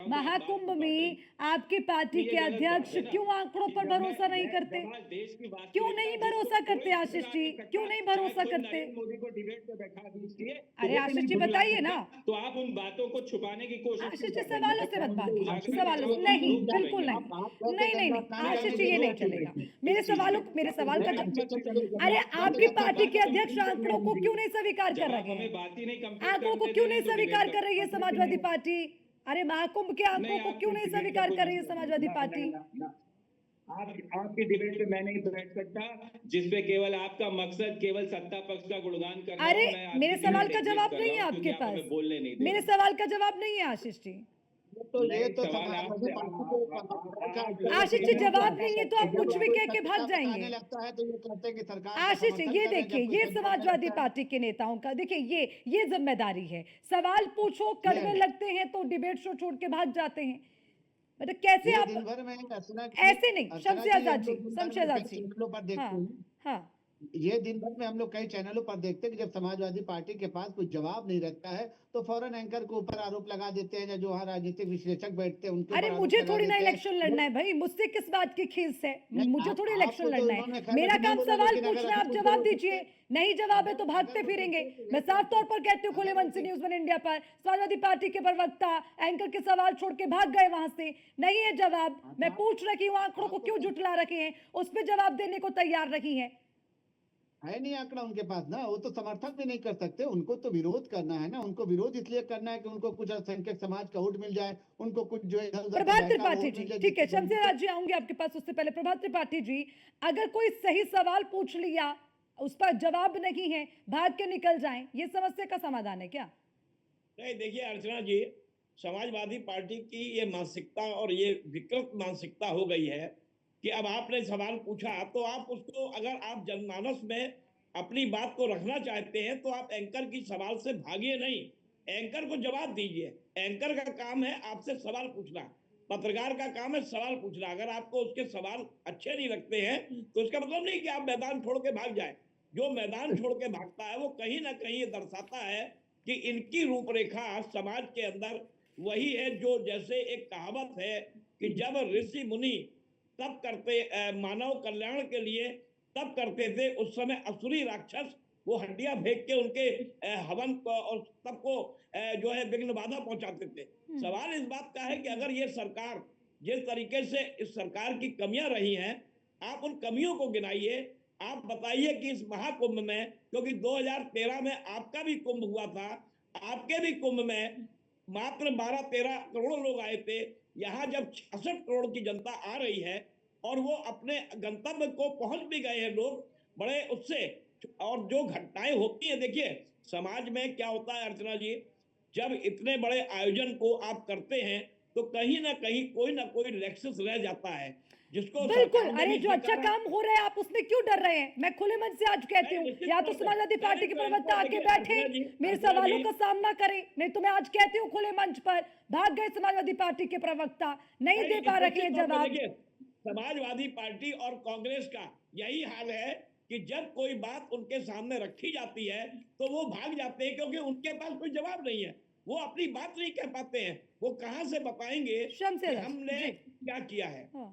महाकुंभ में आपकी पार्टी के अध्यक्ष क्यों आंकड़ों पर भरोसा नहीं करते? क्यों नहीं भरोसा करते आशीष जी? क्यों नहीं भरोसा करते? मोदी को डिबेट पे बैठा दीजिए। अरे आशीष जी बताइए ना। तो आप उन बातों को छुपाने की कोशिश आशीष जी क्यों कर रहे सवालों हैं? से मत भागिए, आखिरी सवालों से सवाल नहीं, रुक बिल्कुल जाइए। नहीं, नहीं नहीं नहीं आशीष जी ये नहीं चलेगा। मेरे सवाल का अरे आपकी पार्टी के अध्यक्ष आंकड़ों को क्यों नहीं स्वीकार कर रहे हमें हैं? बात ही नहीं कंप्लीट आंकड़ों को करने क्यों दे नहीं रहे तो स्वीकार डिबेट कर रही है करो। समाजवादी पार्टी? अरे महाकुंभ के आंकड़ों को क्यों नहीं स्वीकार कर रही है समाजवादी पार्टी? आपकी डिबेट पे मैं नहीं बैठ सकता, जिसपे केवल आपका मकसद केवल सत्ता पक्ष का गुणगान करना हो। अरे मैं आपकी मेरे डिबेट सवाल का एग्जिट जवाब कर नहीं रहा है हूं, आपके क्योंकि आप पास। हमें बोलने नहीं दे मेरे रहे। सवाल का जवाब नहीं है आशीष जी। तो ये तो सवाल समाजवादी पार्टी के आशीष जी जवाब नहीं है तो आप कुछ भी कह के भाग बताने जाएंगे। लगता है तो ये कहते हैं कि सरकार का आशीष जी समर्थन ये कर रहे हैं, देखिए जब ये कुछ समाजवादी लगता है। पार्टी के नेताओं का देखिए ये जिम्मेदारी है। सवाल पूछो, कड़वे नहीं। लगते हैं तो डिबेट शो छोड़ के भाग जाते हैं। मतलब कैसे ये आप दिन भर में ऐसे नहीं। शमशेर आजाद जी, शमशेर आजाद जी, चैनलों पर देखते हाँ हैं। हाँ ये दिन भर में हम लोग कई चैनलों पर देखते हैं कि जब समाजवादी पार्टी के पास कोई जवाब नहीं रहता है तो फौरन एंकर के ऊपर आरोप लगा देते हैं, या जो वहाँ राजनीतिक विश्लेषक बैठते हैं उनके अरे ऊपर मुझे आरोप लगा थोड़ी ना देते हैं। इलेक्शन लड़ना है भाई, मुझसे किस बात की खीस है? मुझे थोड़ी इलेक्शन आपको तो लड़ना उन्होंने है। खैर मेरा नहीं काम बोला, सवाल लेकिन अगर पूछना, आप हम जवाब उनको- दीजिए। नहीं जवाब है तो भागते फिरेंगे। मैं साफ तौर पर कहती हूँ खुले मन से न्यूज़ वन इंडिया पर समाजवादी पार्टी के प्रवक्ता एंकर के सवाल छोड़ के भाग गए वहां से। नहीं है जवाब। मैं पूछ रही हूँ आंकड़ों को क्यों जुटला रखे हैं, उस पर जवाब देने को तैयार रही है। है नहीं आंकड़ा उनके पास ना, वो तो समर्थन भी नहीं कर सकते। उनको तो विरोध करना है ना, उनको विरोध इसलिए करना है कि उनको कुछ अल्पसंख्यक समाज का वोट मिल जाए, उनको कुछ जो इधर उधर प्रभात बहका त्रिपाठी वोट जी, मिल जाए। ठीक है शमशेर आज जी आऊंगी आपके पास, उससे पहले प्रभात त्रिपाठी जी, अगर कोई सही सवाल पूछ लिया उस पर जवाब नहीं है, भाग के निकल जाएं, ये समस्या का समाधान है क्या? नहीं देखिए अर्चना जी, समाजवादी पार्टी की ये मानसिकता और ये विकृत मानसिकता हो गई है कि अब आपने सवाल पूछा तो आप उसको, अगर आप जनमानस में अपनी बात को रखना चाहते हैं तो आप एंकर की सवाल से भागिए नहीं, एंकर को जवाब दीजिए। एंकर का काम है आपसे सवाल पूछना, पत्रकार का काम है सवाल पूछना। अगर आपको उसके सवाल अच्छे नहीं लगते हैं तो उसका मतलब नहीं कि आप मैदान छोड़ के भाग जाए। जो मैदान छोड़ के भागता है वो कहीं ना कहीं ये दर्शाता है कि इनकी रूपरेखा समाज के अंदर वही है जो, जैसे एक कहावत है कि जब ऋषि मुनि तब करते, मानव कल्याण के लिए तब करते थे, उस समय असुरी राक्षस वो हड्डियां फेंक के उनके हवन को और सबको जो है विघ्न बाधा पहुंचाते थे। सवाल इस बात का है कि अगर ये सरकार जिस तरीके से, इस सरकार की कमियां रही हैं, आप उन कमियों को गिनाइए। आप बताइए कि इस महाकुंभ में, क्योंकि 2013 में आपका भी कुंभ हुआ था, आपके भी कुंभ में मात्र 12-13 करोड़ लोग आए थे। यहाँ जब 66 करोड़ की जनता आ रही है और वो अपने गंतव्य को पहुंच भी गए हैं लोग बड़े उससे, और जो घटनाएं होती हैं, देखिए समाज में क्या होता है अर्चना जी, जब इतने बड़े आयोजन को आप करते हैं तो कहीं ना कोई लेक्सस रह जाता है जिसको बिल्कुल। सरकार ने अरे भी जो अच्छा स्वीकारा। काम हो रहा है आप उसमें क्यों डर रहे हैं? मैं खुले मन से आज कहती हूँ, निश्चित या तौर तो पे। समाजवादी पार्टी के तो प्रवक्ता इनको आके देखिए, बैठे, अर्चना जी, मेरे अर्चना सवालों जी, का सामना करें, नहीं तो मैं आज कहती हूँ खुले मंच पर भाग गए समाजवादी पार्टी के प्रवक्ता, नहीं दे पा रहे हैं निश्चित तौर पे जवाब। देखिए, समाजवादी पार्टी और कांग्रेस का यही हाल है कि जब कोई बात उनके सामने रखी जाती है तो वो भाग जाते हैं, क्योंकि उनके पास कोई जवाब नहीं है। वो अपनी बात नहीं कह पाते हैं, वो कहां से बताएंगे शमशेर कि आजाद हमने जी, क्या किया है। हाँ।